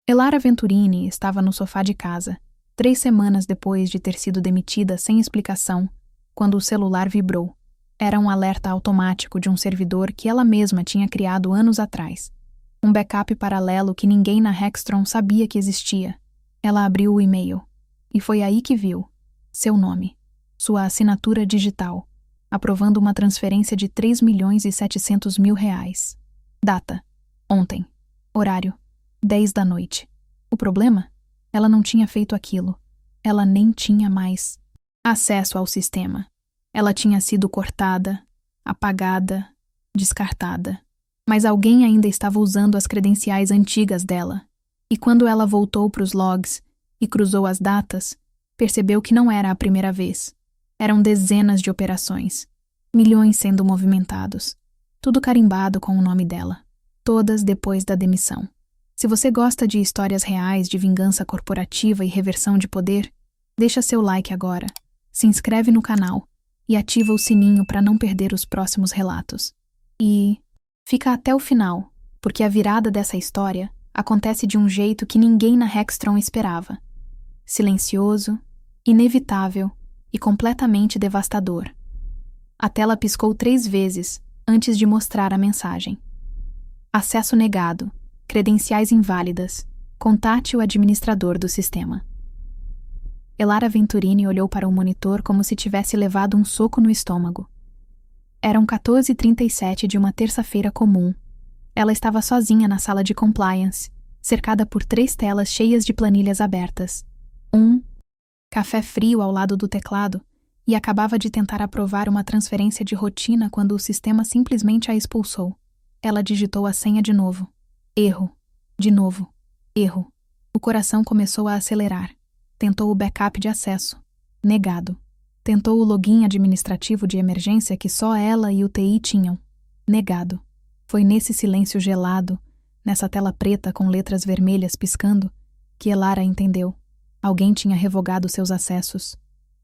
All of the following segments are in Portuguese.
Elara Venturini estava no sofá de casa, 3 semanas depois de ter sido demitida sem explicação, quando o celular vibrou. Era um alerta automático de um servidor que ela mesma tinha criado anos atrás. Um backup paralelo que ninguém na Hextron sabia que existia. Ela abriu o e-mail. E foi aí que viu seu nome, sua assinatura digital, aprovando uma transferência de R$3.700.000. Data: ontem. Horário: 10 da noite. O problema? Ela não tinha feito aquilo. Ela nem tinha mais acesso ao sistema. Ela tinha sido cortada, apagada, descartada. Mas alguém ainda estava usando as credenciais antigas dela. E quando ela voltou para os logs e cruzou as datas, percebeu que não era a primeira vez. Eram dezenas de operações, milhões sendo movimentados, tudo carimbado com o nome dela, todas depois da demissão. Se você gosta de histórias reais de vingança corporativa e reversão de poder, deixa seu like agora, se inscreve no canal e ativa o sininho para não perder os próximos relatos. E fica até o final, porque a virada dessa história acontece de um jeito que ninguém na Hextron esperava. Silencioso, inevitável e completamente devastador. A tela piscou 3 vezes antes de mostrar a mensagem. Acesso negado, credenciais inválidas, contate o administrador do sistema. Elara Venturini olhou para o monitor como se tivesse levado um soco no estômago. Eram 14h37 de uma terça-feira comum. Ela estava sozinha na sala de compliance, cercada por 3 telas cheias de planilhas abertas. Café frio ao lado do teclado, e acabava de tentar aprovar uma transferência de rotina quando o sistema simplesmente a expulsou. Ela digitou a senha de novo. Erro. De novo. Erro. O coração começou a acelerar. Tentou o backup de acesso. Negado. Tentou o login administrativo de emergência que só ela e o TI tinham. Negado. Foi nesse silêncio gelado, nessa tela preta com letras vermelhas piscando, que Elara entendeu. Alguém tinha revogado seus acessos.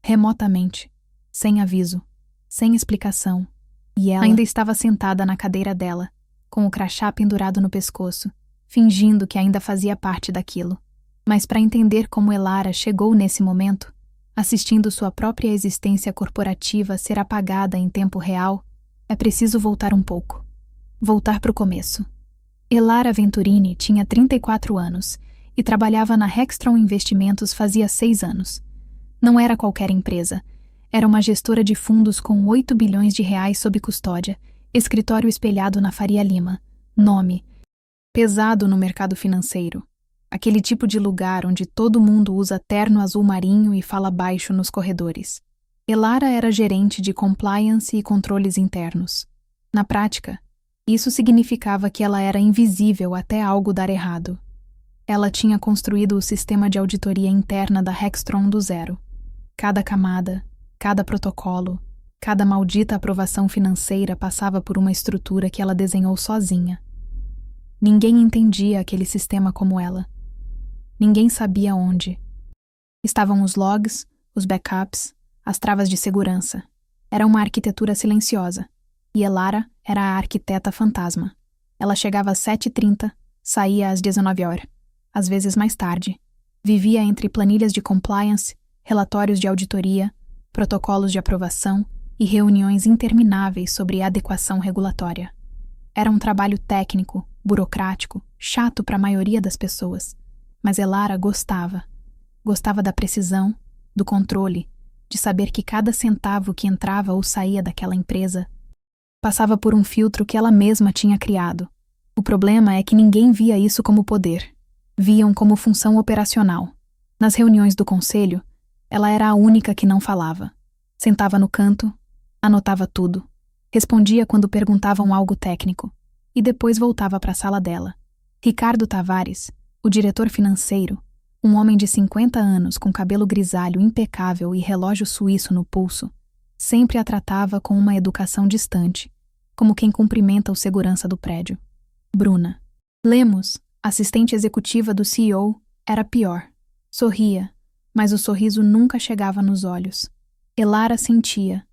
Remotamente. Sem aviso. Sem explicação. E ela ainda estava sentada na cadeira dela, com o crachá pendurado no pescoço, fingindo que ainda fazia parte daquilo. Mas para entender como Elara chegou nesse momento, assistindo sua própria existência corporativa ser apagada em tempo real, é preciso voltar um pouco. Voltar para o começo. Elara Venturini tinha 34 anos e trabalhava na Hextron Investimentos fazia 6 anos. Não era qualquer empresa. Era uma gestora de fundos com 8 bilhões de reais sob custódia, escritório espelhado na Faria Lima. Nome: pesado no mercado financeiro. Aquele tipo de lugar onde todo mundo usa terno azul marinho e fala baixo nos corredores. Elara era gerente de compliance e controles internos. Na prática, isso significava que ela era invisível até algo dar errado. Ela tinha construído o sistema de auditoria interna da Hextron do zero. Cada camada, cada protocolo, cada maldita aprovação financeira passava por uma estrutura que ela desenhou sozinha. Ninguém entendia aquele sistema como ela. Ninguém sabia onde. Estavam os logs, os backups, as travas de segurança. Era uma arquitetura silenciosa. E Elara era a arquiteta fantasma. Ela chegava às 7h30, saía às 19h, às vezes mais tarde. Vivia entre planilhas de compliance, relatórios de auditoria, protocolos de aprovação e reuniões intermináveis sobre adequação regulatória. Era um trabalho técnico, burocrático, chato para a maioria das pessoas. Mas Elara gostava. Gostava da precisão, do controle, de saber que cada centavo que entrava ou saía daquela empresa passava por um filtro que ela mesma tinha criado. O problema é que ninguém via isso como poder. Viam como função operacional. Nas reuniões do conselho, ela era a única que não falava. Sentava no canto, anotava tudo, respondia quando perguntavam algo técnico, e depois voltava para a sala dela. Ricardo Tavares, o diretor financeiro, um homem de 50 anos com cabelo grisalho impecável e relógio suíço no pulso, sempre a tratava com uma educação distante, como quem cumprimenta o segurança do prédio. Bruna Lemos, assistente executiva do CEO, era pior. Sorria, mas o sorriso nunca chegava nos olhos. Elara sentia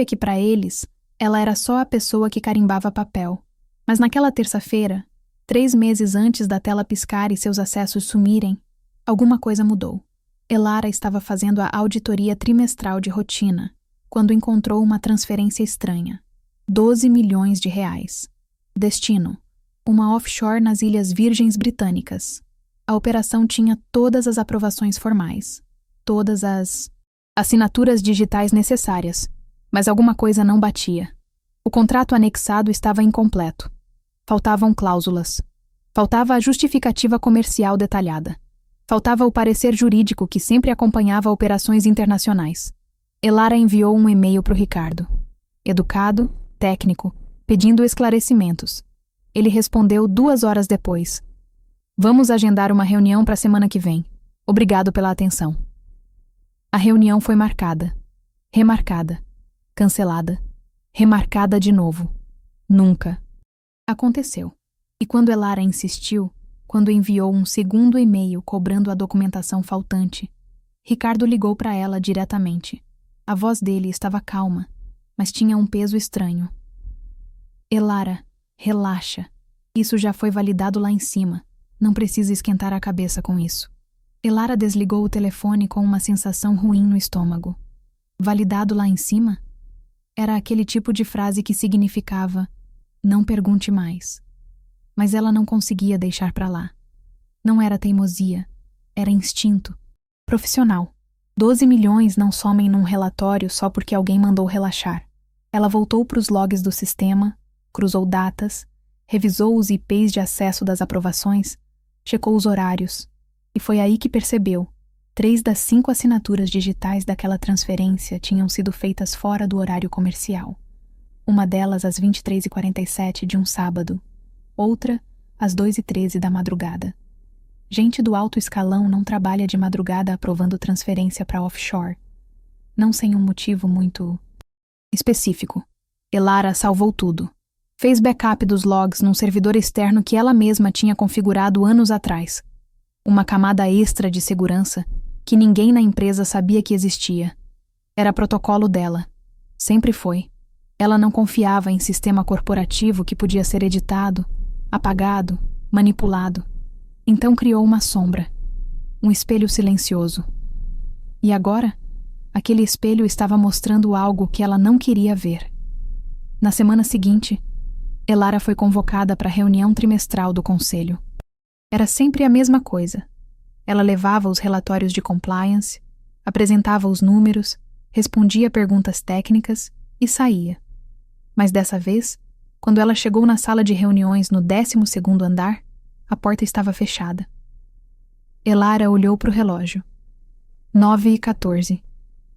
que para eles, ela era só a pessoa que carimbava papel. Mas naquela terça-feira, 3 meses antes da tela piscar e seus acessos sumirem, alguma coisa mudou. Elara estava fazendo a auditoria trimestral de rotina, quando encontrou uma transferência estranha. 12 milhões de reais. Destino: uma offshore nas Ilhas Virgens Britânicas. A operação tinha todas as aprovações formais, todas as assinaturas digitais necessárias, mas alguma coisa não batia. O contrato anexado estava incompleto. Faltavam cláusulas. Faltava a justificativa comercial detalhada. Faltava o parecer jurídico que sempre acompanhava operações internacionais. Elara enviou um e-mail para o Ricardo. Educado, técnico, pedindo esclarecimentos. Ele respondeu 2 horas depois. Vamos agendar uma reunião para a semana que vem. Obrigado pela atenção. A reunião foi marcada, remarcada, cancelada, remarcada de novo. Nunca aconteceu. E quando Elara insistiu, quando enviou um segundo e-mail cobrando a documentação faltante, Ricardo ligou para ela diretamente. A voz dele estava calma, mas tinha um peso estranho. Elara, relaxa. Isso já foi validado lá em cima. Não precisa esquentar a cabeça com isso. Elara desligou o telefone com uma sensação ruim no estômago. Validado lá em cima? Era aquele tipo de frase que significava: não pergunte mais. Mas ela não conseguia deixar para lá. Não era teimosia, era instinto. Profissional. 12 milhões não somem num relatório só porque alguém mandou relaxar. Ela voltou para os logs do sistema, cruzou datas, revisou os IPs de acesso das aprovações, checou os horários, e foi aí que percebeu: 3 das 5 assinaturas digitais daquela transferência tinham sido feitas fora do horário comercial. Uma delas às 23h47 de um sábado, outra às 2h13 da madrugada. Gente do alto escalão não trabalha de madrugada aprovando transferência para offshore. Não sem um motivo muito específico. Elara salvou tudo. Fez backup dos logs num servidor externo que ela mesma tinha configurado anos atrás. Uma camada extra de segurança que ninguém na empresa sabia que existia. Era protocolo dela. Sempre foi. Ela não confiava em sistema corporativo que podia ser editado, apagado, manipulado. Então criou uma sombra, um espelho silencioso. E agora, aquele espelho estava mostrando algo que ela não queria ver. Na semana seguinte, Elara foi convocada para a reunião trimestral do conselho. Era sempre a mesma coisa. Ela levava os relatórios de compliance, apresentava os números, respondia perguntas técnicas e saía. Mas dessa vez, quando ela chegou na sala de reuniões no 12º andar, a porta estava fechada. Elara olhou para o relógio. 9h14.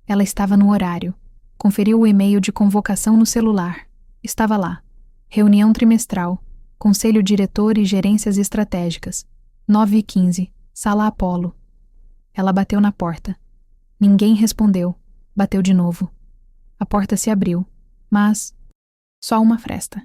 Ela estava no horário. Conferiu o e-mail de convocação no celular. Estava lá. Reunião trimestral. Conselho diretor e gerências estratégicas. 9h15. Sala Apolo. Ela bateu na porta. Ninguém respondeu. Bateu de novo. A porta se abriu, mas só uma fresta.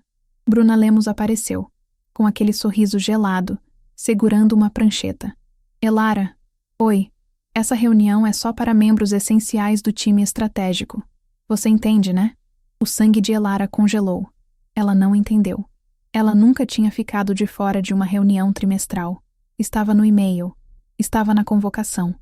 Bruna Lemos apareceu, com aquele sorriso gelado, segurando uma prancheta. Elara, oi, essa reunião é só para membros essenciais do time estratégico. Você entende, né? O sangue de Elara congelou. Ela não entendeu. Ela nunca tinha ficado de fora de uma reunião trimestral. Estava no e-mail. Estava na convocação.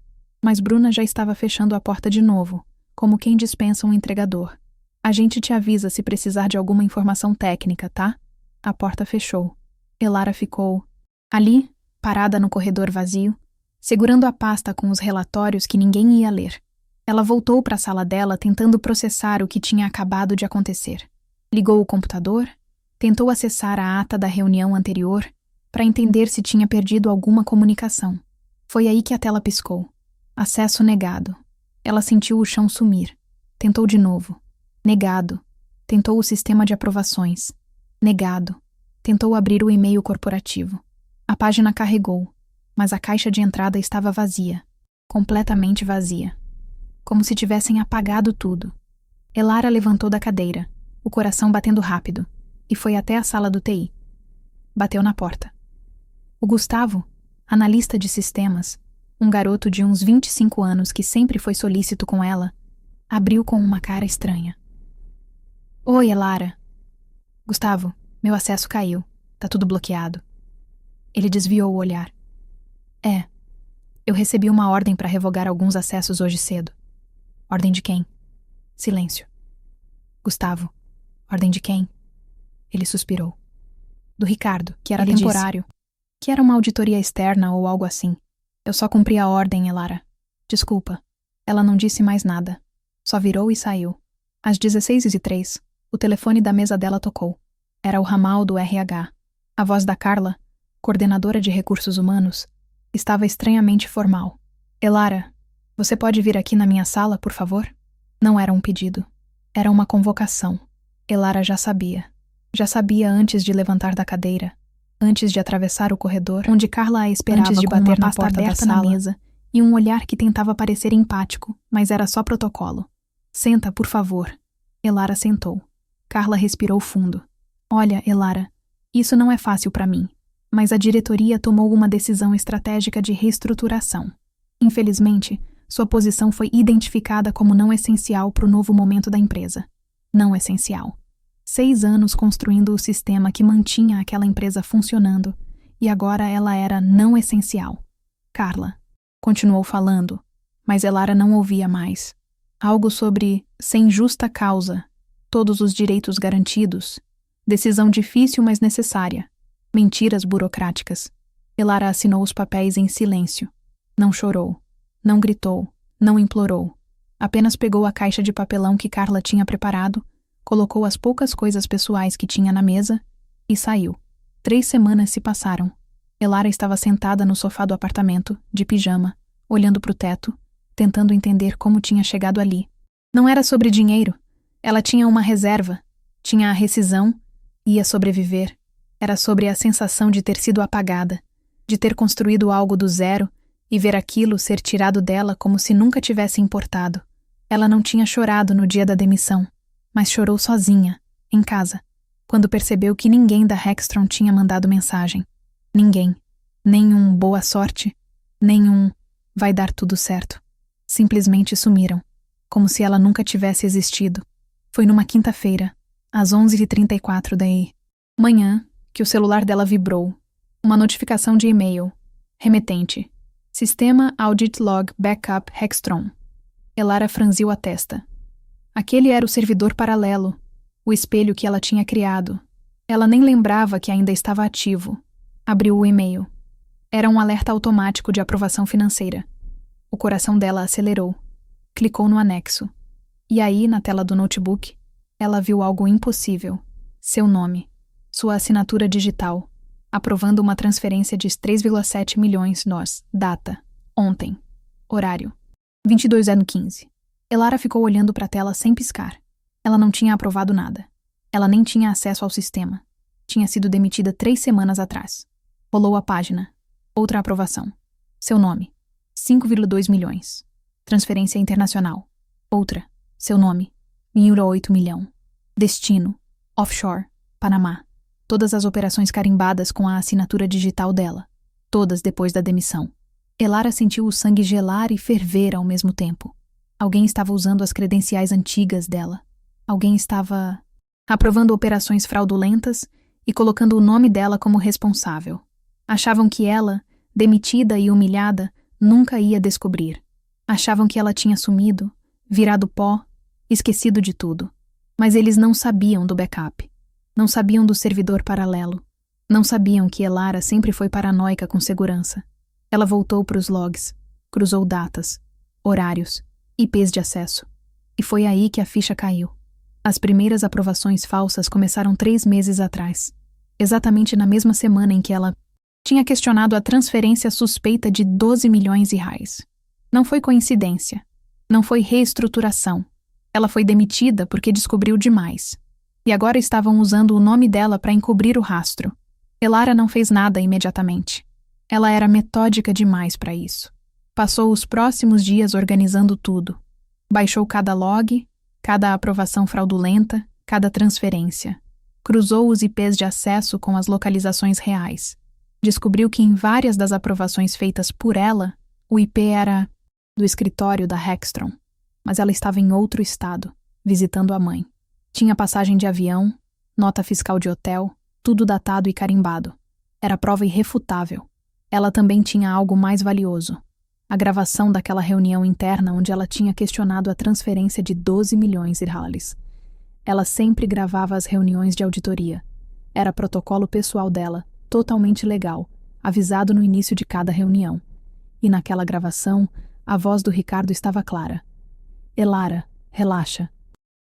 Mas Bruna já estava fechando a porta de novo, como quem dispensa um entregador. A gente te avisa se precisar de alguma informação técnica, tá? A porta fechou. Elara ficou ali, parada no corredor vazio, segurando a pasta com os relatórios que ninguém ia ler. Ela voltou para a sala dela tentando processar o que tinha acabado de acontecer. Ligou o computador, tentou acessar a ata da reunião anterior para entender se tinha perdido alguma comunicação. Foi aí que a tela piscou. Acesso negado. Ela sentiu o chão sumir. Tentou de novo. Negado. Tentou o sistema de aprovações. Negado. Tentou abrir o e-mail corporativo. A página carregou, mas a caixa de entrada estava vazia. Completamente vazia. Como se tivessem apagado tudo. Elara levantou da cadeira, o coração batendo rápido, e foi até a sala do TI. Bateu na porta. O Gustavo, analista de sistemas, um garoto de uns 25 anos que sempre foi solícito com ela, abriu com uma cara estranha. Oi, Elara. Gustavo, meu acesso caiu. Tá tudo bloqueado. Ele desviou o olhar. Eu recebi uma ordem para revogar alguns acessos hoje cedo. Ordem de quem? Silêncio. Gustavo. Ordem de quem? Ele suspirou. Do Ricardo, que era temporário. Que era uma auditoria externa ou algo assim. Eu só cumpri a ordem, Elara. Desculpa. Ela não disse mais nada. Só virou e saiu. Às 16h03, o telefone da mesa dela tocou. Era o ramal do RH. A voz da Carla, coordenadora de recursos humanos, estava estranhamente formal. Elara, você pode vir aqui na minha sala, por favor? Não era um pedido. Era uma convocação. Elara já sabia. Já sabia antes de levantar da cadeira, antes de atravessar o corredor, onde Carla a esperava antes de bater na porta aberta da mesa, e um olhar que tentava parecer empático, mas era só protocolo. Senta, por favor. Elara sentou. Carla respirou fundo. Olha, Elara, isso não é fácil para mim, mas a diretoria tomou uma decisão estratégica de reestruturação. Infelizmente, sua posição foi identificada como não essencial para o novo momento da empresa. Não essencial. 6 anos construindo o sistema que mantinha aquela empresa funcionando, e agora ela era não essencial. Carla continuou falando, mas Elara não ouvia mais. Algo sobre sem justa causa, todos os direitos garantidos, decisão difícil mas necessária, mentiras burocráticas. Elara assinou os papéis em silêncio. Não chorou, não gritou, não implorou. Apenas pegou a caixa de papelão que Carla tinha preparado, colocou as poucas coisas pessoais que tinha na mesa e saiu. 3 semanas se passaram. Elara estava sentada no sofá do apartamento, de pijama, olhando para o teto, tentando entender como tinha chegado ali. Não era sobre dinheiro. Ela tinha uma reserva, tinha a rescisão, ia sobreviver. Era sobre a sensação de ter sido apagada, de ter construído algo do zero e ver aquilo ser tirado dela como se nunca tivesse importado. Ela não tinha chorado no dia da demissão, mas chorou sozinha, em casa, quando percebeu que ninguém da Hextron tinha mandado mensagem. Ninguém. Nem boa sorte, nem vai dar tudo certo. Simplesmente sumiram, como se ela nunca tivesse existido. Foi numa quinta-feira, às 11h34 da manhã, que o celular dela vibrou. Uma notificação de e-mail. Remetente. Sistema Audit Log Backup Hextron. Elara franziu a testa. Aquele era o servidor paralelo, o espelho que ela tinha criado. Ela nem lembrava que ainda estava ativo. Abriu o e-mail. Era um alerta automático de aprovação financeira. O coração dela acelerou. Clicou no anexo. E aí, na tela do notebook, ela viu algo impossível. Seu nome. Sua assinatura digital. Aprovando uma transferência de 3,7 milhões nós. Data. Ontem. Horário. 22h15. Elara ficou olhando para a tela sem piscar. Ela não tinha aprovado nada. Ela nem tinha acesso ao sistema. Tinha sido demitida 3 semanas atrás. Rolou a página. Outra aprovação. Seu nome. 5,2 milhões. Transferência internacional. Outra. Seu nome. 1,8 milhão. Destino. Offshore. Panamá. Todas as operações carimbadas com a assinatura digital dela. Todas depois da demissão. Elara sentiu o sangue gelar e ferver ao mesmo tempo. Alguém estava usando as credenciais antigas dela. Alguém estava aprovando operações fraudulentas e colocando o nome dela como responsável. Achavam que ela, demitida e humilhada, nunca ia descobrir. Achavam que ela tinha sumido, virado pó, esquecido de tudo. Mas eles não sabiam do backup. Não sabiam do servidor paralelo. Não sabiam que Elara sempre foi paranoica com segurança. Ela voltou para os logs, cruzou datas, horários, IPs de acesso. E foi aí que a ficha caiu. As primeiras aprovações falsas começaram 3 meses atrás, exatamente na mesma semana em que ela tinha questionado a transferência suspeita de 12 milhões de reais. Não foi coincidência. Não foi reestruturação. Ela foi demitida porque descobriu demais. E agora estavam usando o nome dela para encobrir o rastro. Elara não fez nada imediatamente. Ela era metódica demais para isso. Passou os próximos dias organizando tudo. Baixou cada log, cada aprovação fraudulenta, cada transferência. Cruzou os IPs de acesso com as localizações reais. Descobriu que em várias das aprovações feitas por ela, o IP era do escritório da Hextron, mas ela estava em outro estado, visitando a mãe. Tinha passagem de avião, nota fiscal de hotel, tudo datado e carimbado. Era prova irrefutável. Ela também tinha algo mais valioso: a gravação daquela reunião interna onde ela tinha questionado a transferência de 12 milhões de dólares. Ela sempre gravava as reuniões de auditoria. Era protocolo pessoal dela, totalmente legal, avisado no início de cada reunião. E naquela gravação, a voz do Ricardo estava clara. Elara, relaxa.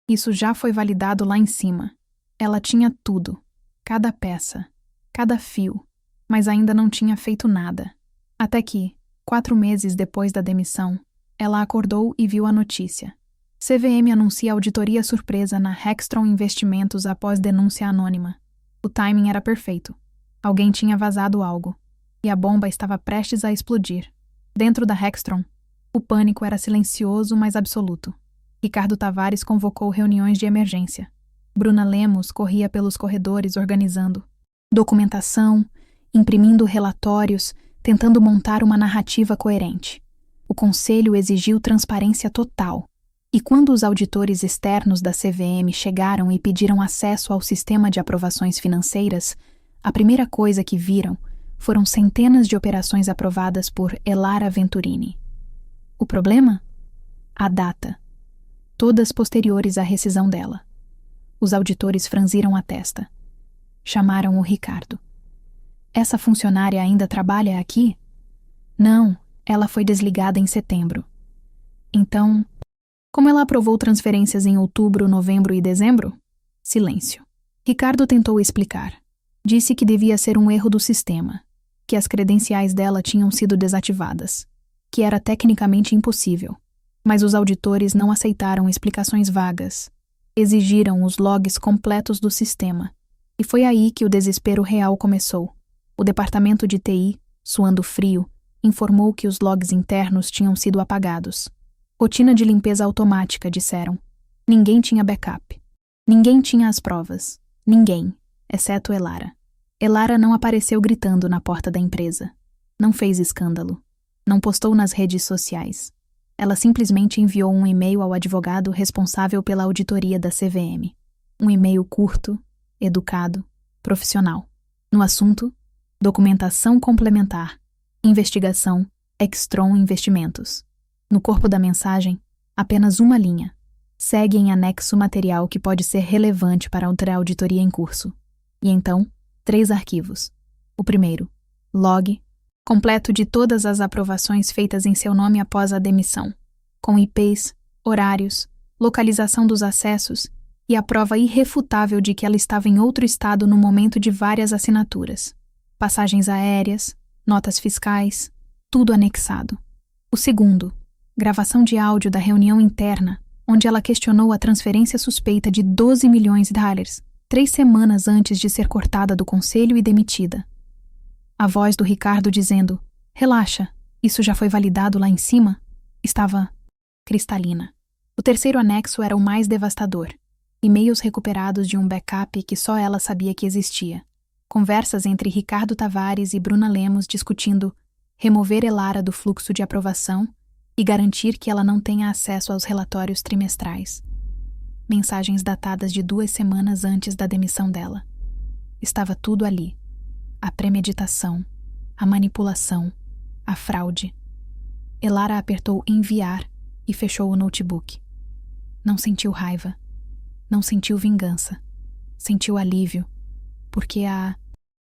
Isso já foi validado lá em cima. Ela tinha tudo, cada peça, cada fio, mas ainda não tinha feito nada. Até que, 4 meses depois da demissão, ela acordou e viu a notícia. CVM anuncia auditoria surpresa na Hextron Investimentos após denúncia anônima. O timing era perfeito. Alguém tinha vazado algo, e a bomba estava prestes a explodir. Dentro da Hextron, o pânico era silencioso, mas absoluto. Ricardo Tavares convocou reuniões de emergência. Bruna Lemos corria pelos corredores organizando documentação, imprimindo relatórios, tentando montar uma narrativa coerente. O conselho exigiu transparência total. E quando os auditores externos da CVM chegaram e pediram acesso ao sistema de aprovações financeiras, a primeira coisa que viram foram centenas de operações aprovadas por Elara Venturini. O problema? A data. Todas posteriores à rescisão dela. Os auditores franziram a testa. Chamaram o Ricardo. Essa funcionária ainda trabalha aqui? Não, ela foi desligada em setembro. Então, como ela aprovou transferências em outubro, novembro e dezembro? Silêncio. Ricardo tentou explicar. Disse que devia ser um erro do sistema, que as credenciais dela tinham sido desativadas, que era tecnicamente impossível. Mas os auditores não aceitaram explicações vagas. Exigiram os logs completos do sistema. E foi aí que o desespero real começou. O departamento de TI, suando frio, informou que os logs internos tinham sido apagados. Rotina de limpeza automática, disseram. Ninguém tinha backup. Ninguém tinha as provas. Ninguém, exceto Elara. Elara não apareceu gritando na porta da empresa. Não fez escândalo. Não postou nas redes sociais. Ela simplesmente enviou um e-mail ao advogado responsável pela auditoria da CVM. Um e-mail curto, educado, profissional. No assunto, documentação complementar, investigação, Hextron Investimentos. No corpo da mensagem, apenas uma linha. Segue em anexo material que pode ser relevante para outra auditoria em curso. E então, 3 arquivos. O primeiro, log, completo de todas as aprovações feitas em seu nome após a demissão, com IPs, horários, localização dos acessos e a prova irrefutável de que ela estava em outro estado no momento de várias assinaturas. Passagens aéreas, notas fiscais, tudo anexado. O segundo, gravação de áudio da reunião interna, onde ela questionou a transferência suspeita de 12 milhões de dólares, 3 semanas antes de ser cortada do conselho e demitida. A voz do Ricardo dizendo, relaxa, isso já foi validado lá em cima, estava cristalina. O terceiro anexo era o mais devastador. E-mails recuperados de um backup que só ela sabia que existia. Conversas entre Ricardo Tavares e Bruna Lemos discutindo remover Elara do fluxo de aprovação e garantir que ela não tenha acesso aos relatórios trimestrais. Mensagens datadas de 2 semanas antes da demissão dela. Estava tudo ali. A premeditação, a manipulação, a fraude. Elara apertou enviar e fechou o notebook. Não sentiu raiva. Não sentiu vingança. Sentiu alívio. Porque a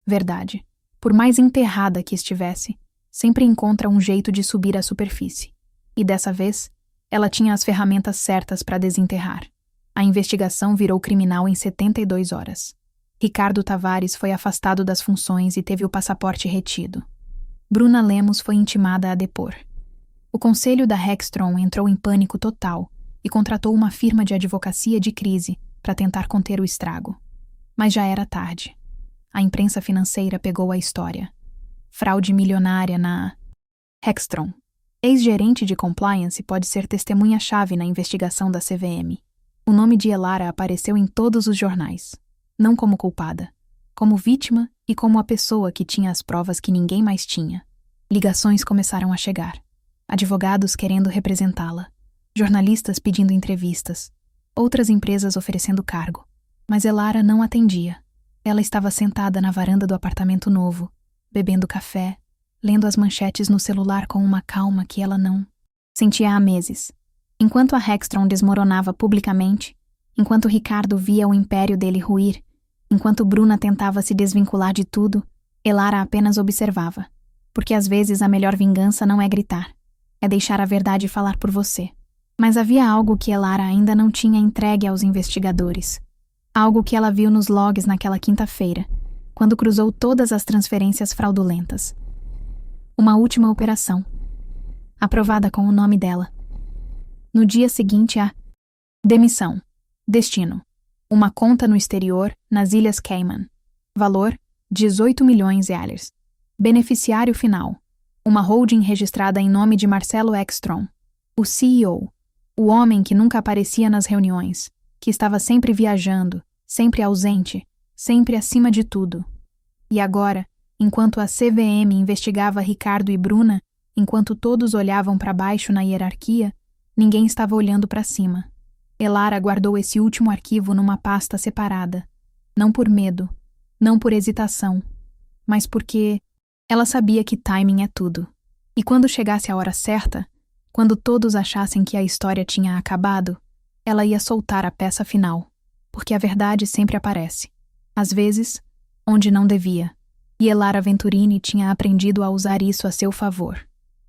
verdade, por mais enterrada que estivesse, sempre encontra um jeito de subir à superfície. E dessa vez, ela tinha as ferramentas certas para desenterrar. A investigação virou criminal em 72 horas. Ricardo Tavares foi afastado das funções e teve o passaporte retido. Bruna Lemos foi intimada a depor. O conselho da Hextron entrou em pânico total e contratou uma firma de advocacia de crise para tentar conter o estrago. Mas já era tarde. A imprensa financeira pegou a história. Fraude milionária na Hextron. Ex-gerente de compliance pode ser testemunha-chave na investigação da CVM. O nome de Elara apareceu em todos os jornais. Não como culpada, como vítima e como a pessoa que tinha as provas que ninguém mais tinha. Ligações começaram a chegar. Advogados querendo representá-la. Jornalistas pedindo entrevistas. Outras empresas oferecendo cargo. Mas Elara não atendia. Ela estava sentada na varanda do apartamento novo, bebendo café, lendo as manchetes no celular com uma calma que ela não sentia há meses. Enquanto a Hextron desmoronava publicamente, enquanto Ricardo via o império dele ruir, enquanto Bruna tentava se desvincular de tudo, Elara apenas observava. Porque às vezes a melhor vingança não é gritar, é deixar a verdade falar por você. Mas havia algo que Elara ainda não tinha entregue aos investigadores. Algo que ela viu nos logs naquela quinta-feira, quando cruzou todas as transferências fraudulentas. Uma última operação, aprovada com o nome dela. No dia seguinte, a demissão. Destino: uma conta no exterior, nas Ilhas Cayman. Valor: 18 milhões de reais. Beneficiário final: uma holding registrada em nome de Marcelo Hextron, o CEO, o homem que nunca aparecia nas reuniões, que estava sempre viajando, sempre ausente, sempre acima de tudo. E agora, enquanto a CVM investigava Ricardo e Bruna, enquanto todos olhavam para baixo na hierarquia, ninguém estava olhando para cima. Elara guardou esse último arquivo numa pasta separada, não por medo, não por hesitação, mas porque ela sabia que timing é tudo. E quando chegasse a hora certa, quando todos achassem que a história tinha acabado, ela ia soltar a peça final, porque a verdade sempre aparece, às vezes, onde não devia. E Elara Venturini tinha aprendido a usar isso a seu favor.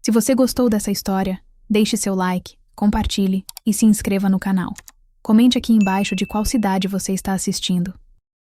Se você gostou dessa história, deixe seu like, compartilhe e se inscreva no canal. Comente aqui embaixo de qual cidade você está assistindo.